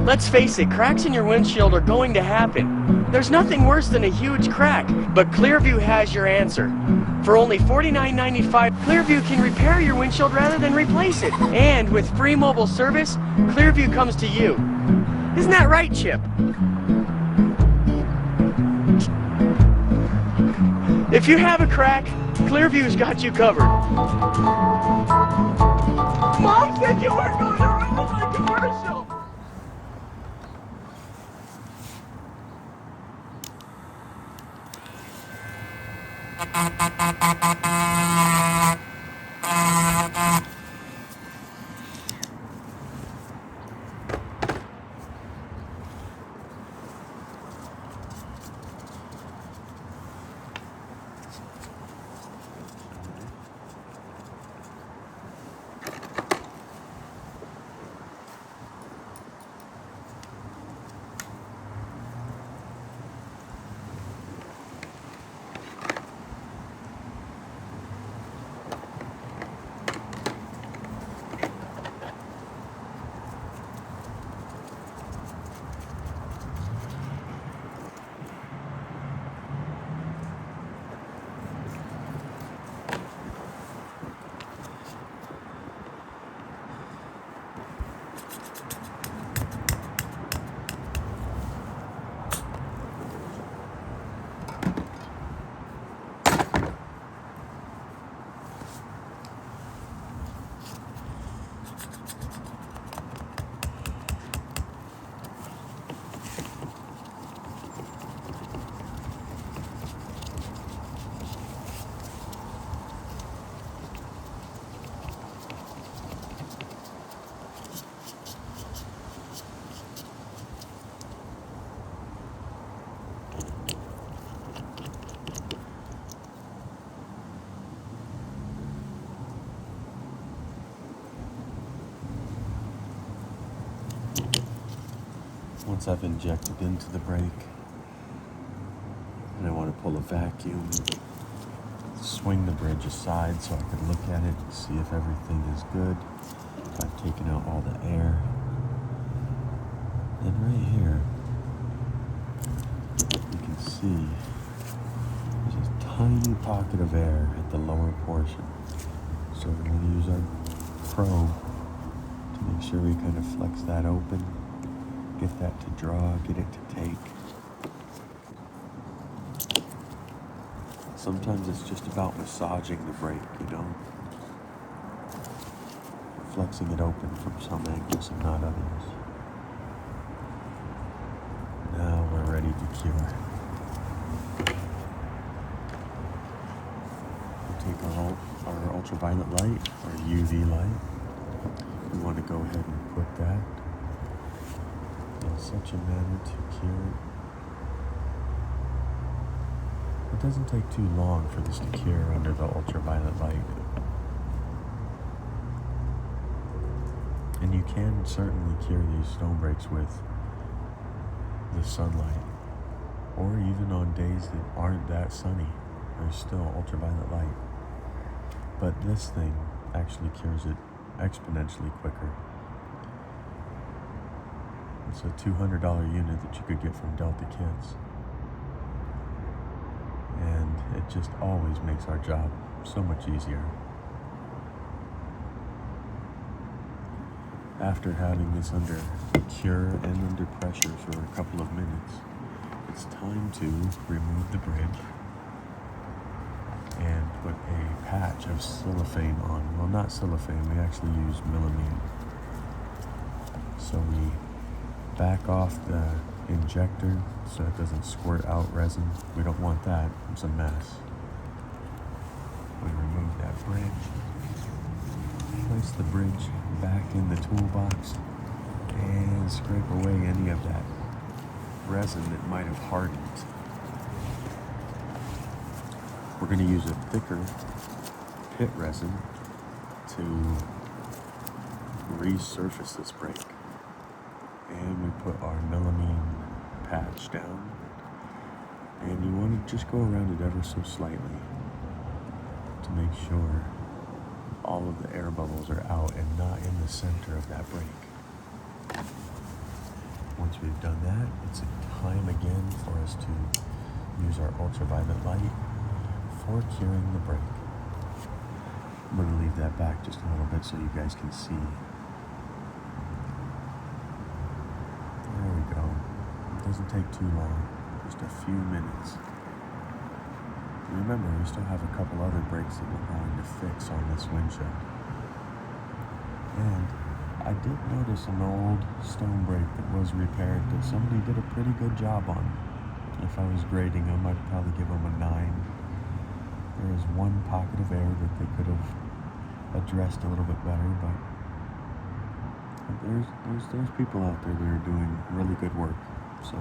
Let's face it, cracks in your windshield are going to happen. There's nothing worse than a huge crack, but Clearview has your answer. For only $49.95, Clearview can repair your windshield rather than replace it. And with free mobile service, Clearview comes to you. Isn't that right, Chip? If you have a crack, Clearview's got you covered. Mom said you weren't going to ruin my commercial! Once I've injected into the brake, and I want to pull a vacuum, swing the bridge aside so I can look at it and see if everything is good. I've taken out all the air. And right here, you can see there's a tiny pocket of air at the lower portion. So we're going to use our probe to make sure we kind of flex that open. Get that to draw, get it to take. Sometimes it's just about massaging the brake, you know? Flexing it open from some angles and not others. Now we're ready to cure. We'll take our ultraviolet light, our UV light. We want to go ahead and put that in such a manner to cure it. It doesn't take too long for this to cure under the ultraviolet light. And you can certainly cure these stone brakes with the sunlight, or even on days that aren't that sunny, there's still ultraviolet light. But this thing actually cures it exponentially quicker. It's a $200 unit that you could get from Delta Kits. And it just always makes our job so much easier. After having this under cure and under pressure for a couple of minutes, it's time to remove the bridge and put a patch of cellophane on. Well, not cellophane, we actually use melamine. So we back off the injector so it doesn't squirt out resin. We don't want that, it's a mess. We remove that bridge, place the bridge back in the toolbox, and scrape away any of that resin that might have hardened. We're going to use a thicker pit resin to resurface this brake. And we put our melamine patch down, and you want to just go around it ever so slightly to make sure all of the air bubbles are out and not in the center of that brake. Once we've done that, it's time again for us to use our ultraviolet light for curing the brake. I'm going to leave that back just a little bit so you guys can see. There we go. It doesn't take too long, just a few minutes. Remember, we still have a couple other brakes that we're going to fix on this windshield. And I did notice an old stone brake that was repaired that somebody did a pretty good job on. If I was grading them, I'd probably give them a 9. There is one pocket of air that they could have addressed a little bit better, but there's people out there that are doing really good work. So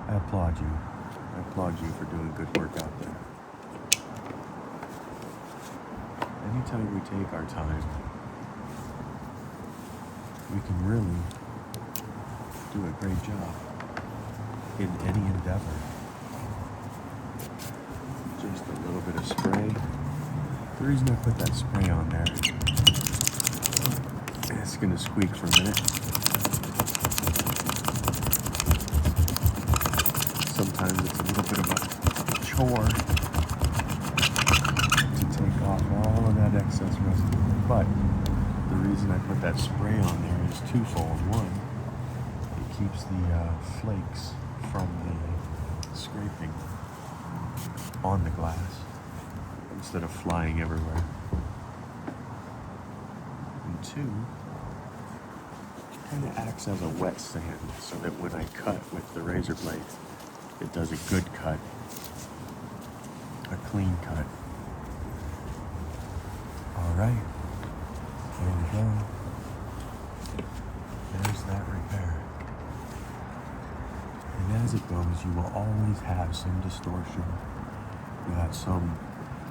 I applaud you. I applaud you for doing good work out there. Anytime we take our time, we can really do a great job in any endeavor. Just a little bit of spray. The reason I put that spray on there, it's going to squeak for a minute. Sometimes it's a little bit of a chore to take off all of that excess residue. But the reason I put that spray on there is twofold. One, it keeps the flakes from the scraping on the glass instead of flying everywhere. And two, it kind of acts as a wet sand so that when I cut with the razor blade, it does a good cut, a clean cut. All right. There we go. There's that repair. And as it goes, you will always have some distortion. You'll have some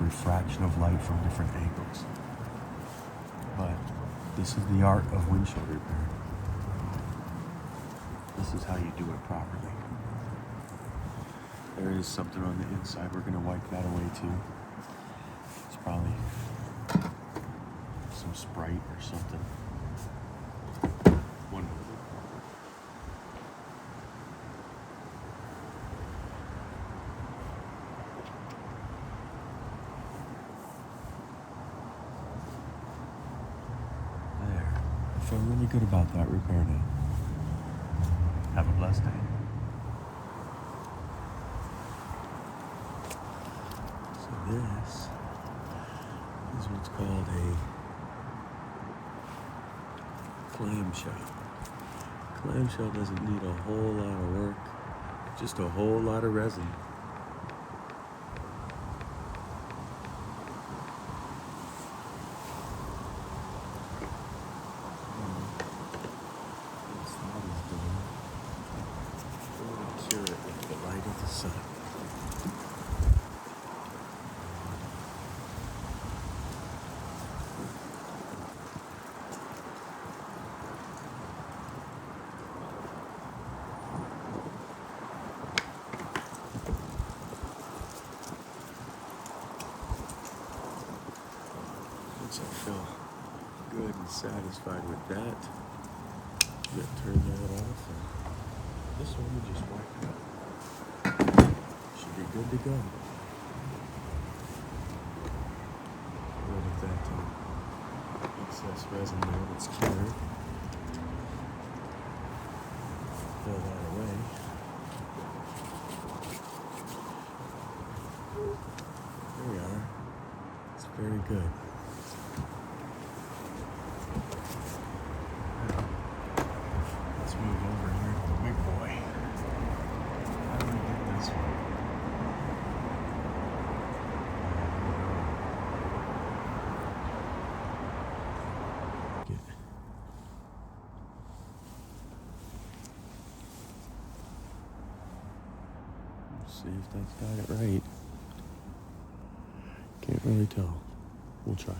refraction of light from different angles. But this is the art of windshield repair. This is how you do it properly. There is something on the inside. We're going to wipe that away too. It's probably some Sprite or something. One moment. There. I feel really good about that repair now. Have a blessed day. So this is what's called a clamshell. Clamshell doesn't need a whole lot of work, just a whole lot of resin. Once that is done, we're going to cure it with the light of the sun. Once I feel good and satisfied with that, I'm going to turn that off, and this one we just wipe it up. Should be good to go. Rid of that excess resin there that's cured. Throw that away. There we are. It's very good. Let's move over here to the big boy. How do we get this one? Let's see if that's got it right. Can't really tell. We'll try it.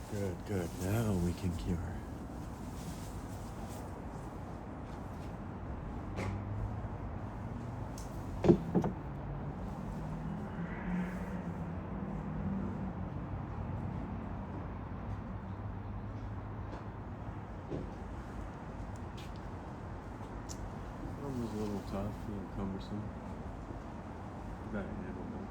Good, good. Now we can cure. That was a little tough, a little cumbersome. Got it handled though.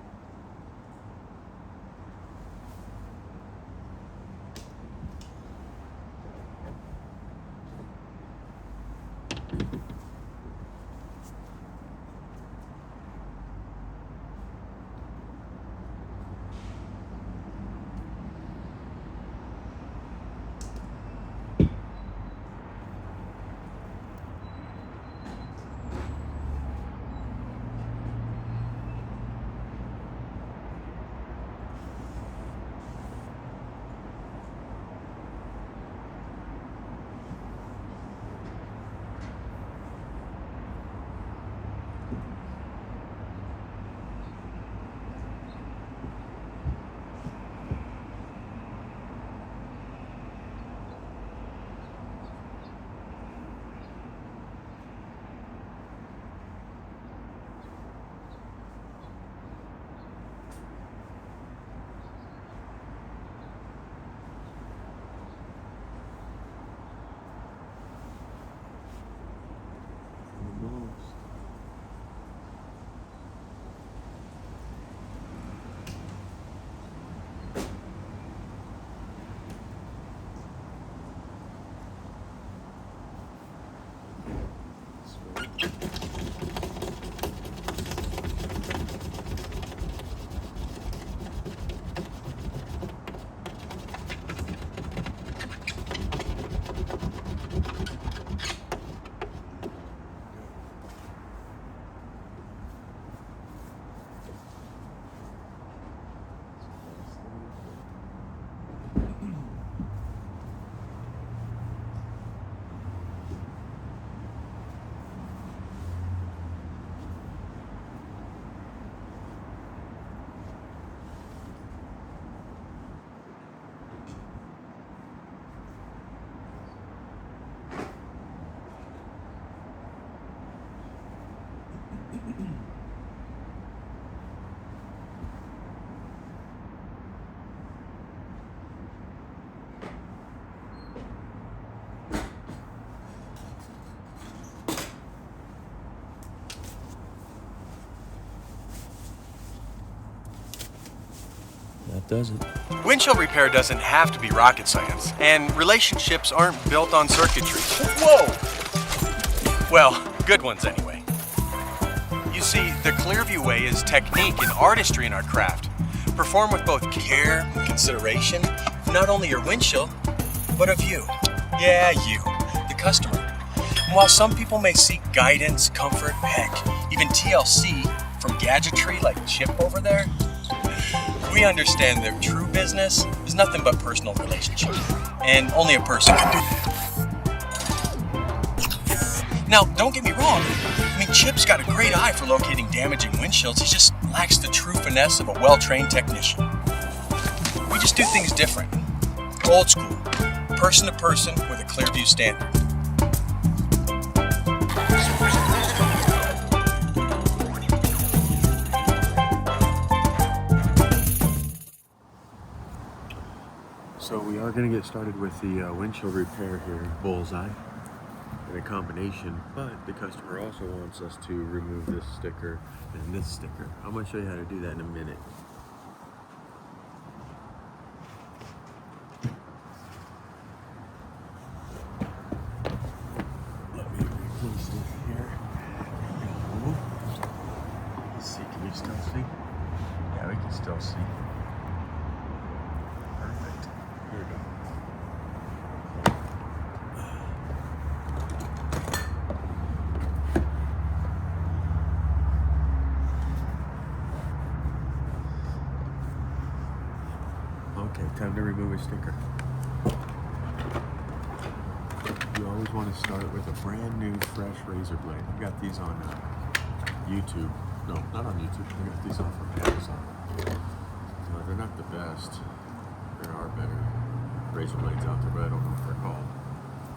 That does it. Windshield repair doesn't have to be rocket science, and relationships aren't built on circuitry. Whoa! Well, good ones anyway. You see, the Clearview way is technique and artistry in our craft, performed with both care and consideration of not only your windshield, but of you. Yeah, you, the customer. And while some people may seek guidance, comfort, heck, even TLC from gadgetry like Chip over there, we understand that true business is nothing but personal relationship, and only a person can do that. Now, don't get me wrong. I mean, Chip's got a great eye for locating damaging windshields. He just lacks the true finesse of a well-trained technician. We just do things different. Old school, person to person with a Clearview standard. So we are going to get started with the windshield repair here, Bullseye, in a combination, but the customer also wants us to remove this sticker and this sticker. I'm going to show you how to do that in a minute. Let me replace it here. Let's see, can you still see? Yeah, we can still see. Perfect. Here we go. Okay, time to remove a sticker. You always want to start with a brand new, fresh razor blade. I got these on YouTube. No, not on YouTube. I got these on from Amazon. They're not the best. There are better. razor blades out there, but I don't know what they're called.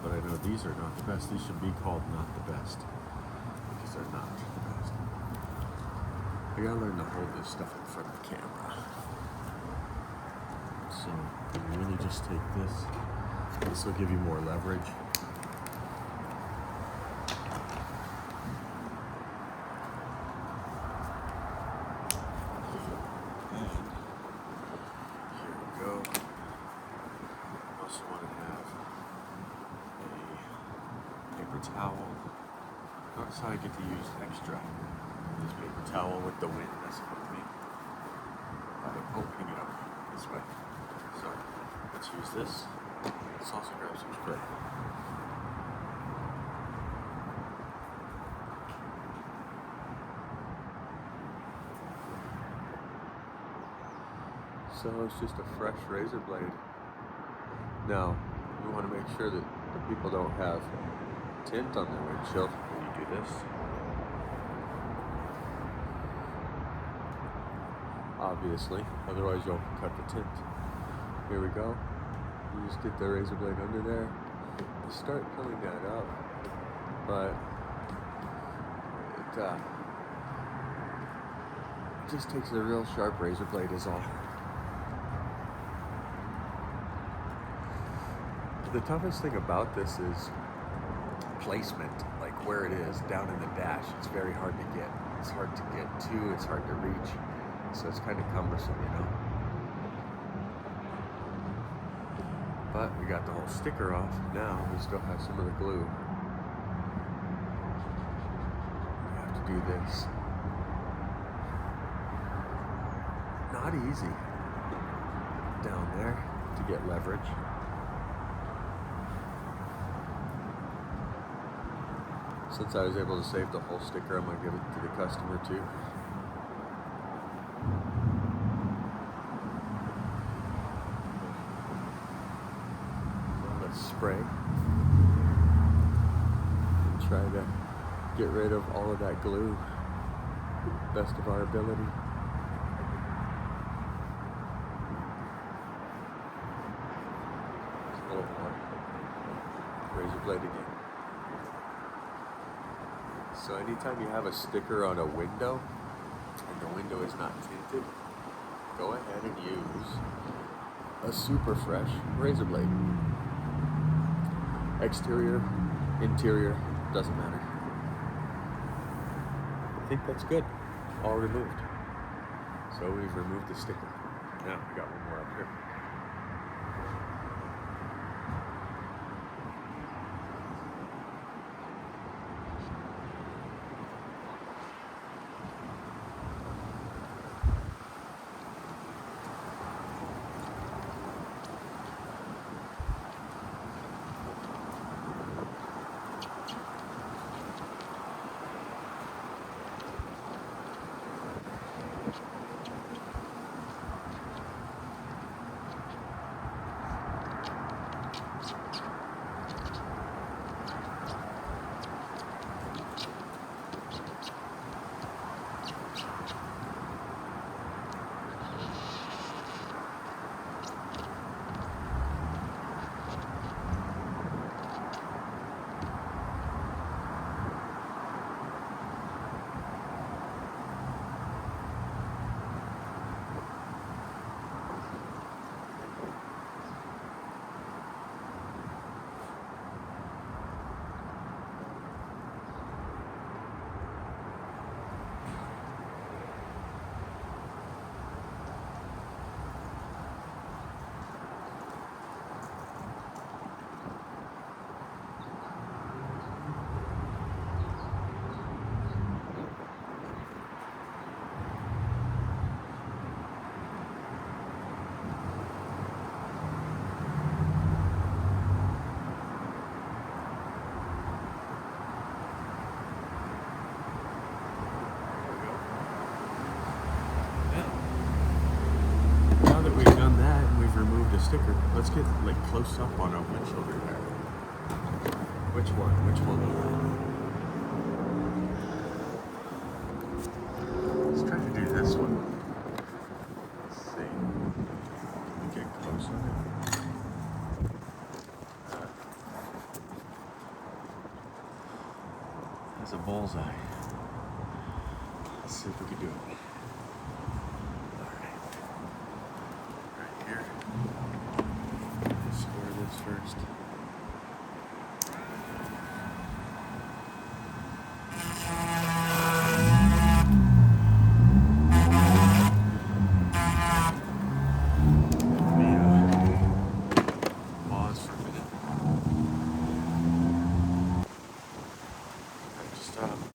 But I know these are not the best. These should be called not the best, because they're not the best. I gotta learn to hold this stuff in front of the camera. So you really just take this. This will give you more leverage. Towel. Notice how I get to use extra this paper towel with the wind messing with me by opening it up this way. So let's use this. Let's also grab some spray. So it's just a fresh razor blade. Now you want to make sure that the people don't have tint on their windshield when you do this. Obviously, otherwise you'll cut the tint. Here we go. You just get the razor blade under there. You start pulling that up, but it just takes a real sharp razor blade is all. The toughest thing about this is placement, like where it is down in the dash. It's very hard to get. It's hard to get to, it's hard to reach. So it's kind of cumbersome, you know. But we got the whole sticker off. Now we still have some of the glue. We have to do this. Not easy down there to get leverage. Since I was able to save the whole sticker, I'm going to give it to the customer too. So let's spray and try to get rid of all of that glue, best of our ability. Just a little more. Razor blade again. So anytime you have a sticker on a window and the window is not tinted, go ahead and use a super fresh razor blade. Exterior, interior, doesn't matter. I think that's good. All removed. So we've removed the sticker. Now we got one more up here. Sticker. Let's get like close up on a windshield repair. Which one? Which one? Let's try to do this one. Let's see. Can we get close on it? That's a bullseye. Let's see if we can do it. Alright. Right here. Score this first.